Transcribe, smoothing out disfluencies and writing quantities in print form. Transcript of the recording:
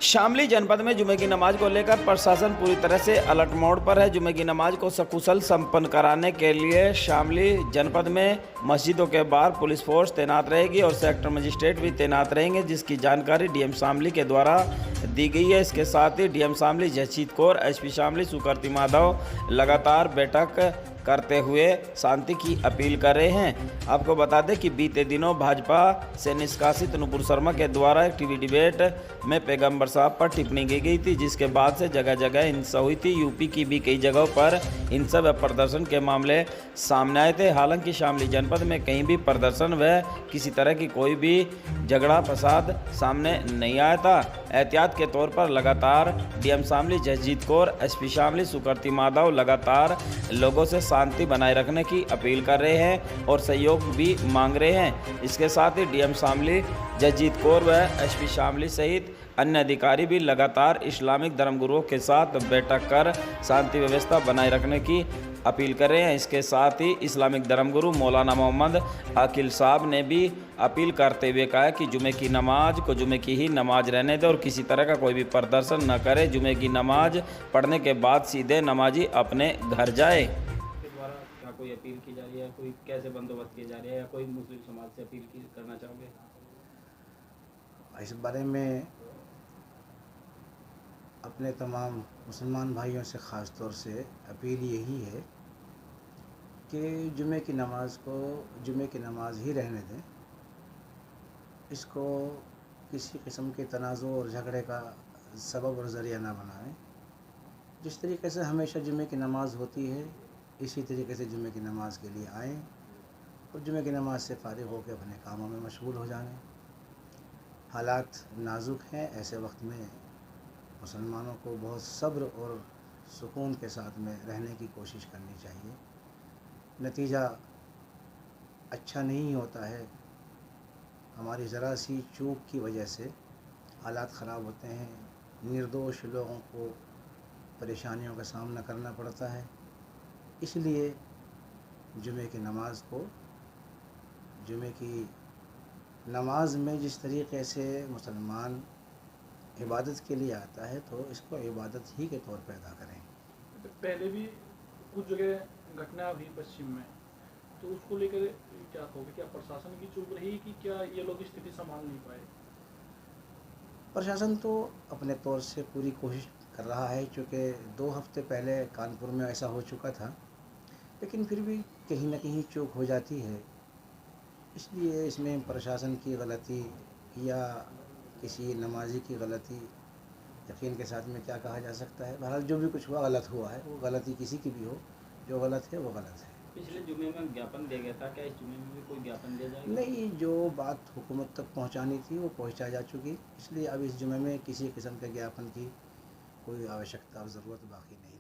शामली जनपद में जुमे की नमाज को लेकर प्रशासन पूरी तरह से अलर्ट मोड पर है। जुमे की नमाज को सकुशल संपन्न कराने के लिए शामली जनपद में मस्जिदों के बाहर पुलिस फोर्स तैनात रहेगी और सेक्टर मजिस्ट्रेट भी तैनात रहेंगे, जिसकी जानकारी डीएम शामली के द्वारा दी गई है। इसके साथ ही डीएम शामली जयजीत कौर, एसपी शामली सुकृति माधव लगातार बैठक करते हुए शांति की अपील कर रहे हैं। आपको बता दें कि बीते दिनों भाजपा से निष्कासित नुपुर शर्मा के द्वारा एक टीवी डिबेट में पैगंबर साहब पर टिप्पणी की गई थी, जिसके बाद से जगह जगह हिंसा हुई थी। यूपी की भी कई जगहों पर हिंसा व प्रदर्शन के मामले सामने आए थे। हालांकि शामली जनपद में कहीं भी प्रदर्शन व किसी तरह की कोई भी झगड़ा फसाद सामने नहीं आया था। एहतियात के तौर पर लगातार डीएम शामली जयजीत कौर, एसपी शामली सुकृति माधव लगातार लोगों से शांति बनाए रखने की अपील कर रहे हैं और सहयोग भी मांग रहे हैं। इसके साथ ही डीएम शामली जयजीत कौर व एसपी शामली सहित अन्य अधिकारी भी लगातार इस्लामिक धर्मगुरुओं के साथ बैठक कर शांति व्यवस्था बनाए रखने की अपील कर रहे हैं। इसके साथ ही इस्लामिक धर्मगुरु मौलाना मोहम्मद अकील साहब ने भी अपील करते हुए कहा कि जुमे की नमाज को जुमे की ही नमाज रहने दें और किसी तरह का कोई भी प्रदर्शन न करे। जुमे की नमाज पढ़ने के बाद सीधे नमाजी अपने घर जाए। क्या कोई अपील की जा रही है, कोई कैसे बंदोबस्त किए जा रहे हैं, या कोई मुस्लिम समाज से अपील करना चाहोगे? इस बारे में अपने तमाम मुसलमान भाइयों से ख़ास तौर से अपील यही है कि जुमे की नमाज को जुमे की नमाज ही रहने दें। इसको किसी किस्म के तनाज़ुर और झगड़े का सबब और ज़रिया ना बनाएं। जिस तरीके से हमेशा जुमे की नमाज होती है, इसी तरीके से जुमे की नमाज के लिए आएँ और जुमे की नमाज से फ़ारिग होकर अपने कामों में मशगूल हो जाएं। हालात नाजुक हैं, ऐसे वक्त में मुसलमानों को बहुत सब्र और सुकून के साथ में रहने की कोशिश करनी चाहिए। नतीजा अच्छा नहीं होता है। हमारी ज़रा सी चूक की वजह से हालात ख़राब होते हैं, निर्दोष लोगों को परेशानियों का सामना करना पड़ता है। इसलिए जुमे की नमाज को जुमे की नमाज में जिस तरीके से मुसलमान इबादत के लिए आता है तो इसको इबादत ही के तौर पर अदा करें। पहले भी कुछ जगह घटना हुई पश्चिम में, तो उसको लेकर क्या कहोगे? क्या प्रशासन की चूक रही कि क्या ये लोग स्थिति संभाल नहीं पाए? प्रशासन तो अपने तौर से पूरी कोशिश कर रहा है, क्योंकि 2 हफ्ते पहले कानपुर में ऐसा हो चुका था, लेकिन फिर भी कहीं ना कहीं चूक हो जाती है। इसलिए इसमें प्रशासन की गलती या किसी नमाजी की गलती यकीन के साथ में क्या कहा जा सकता है। बहरहाल जो भी कुछ हुआ गलत हुआ है, वो गलती किसी की भी हो, जो गलत है वो गलत है। पिछले जुमे में ज्ञापन दिया गया था, क्या इस जुमे में भी कोई ज्ञापन दिया जाएगा? नहीं, जो बात हुकूमत तक पहुंचानी थी वो पहुंचा जा चुकी, इसलिए अब इस जुमे में किसी किस्म के ज्ञापन की कोई आवश्यकता और ज़रूरत बाकी नहीं।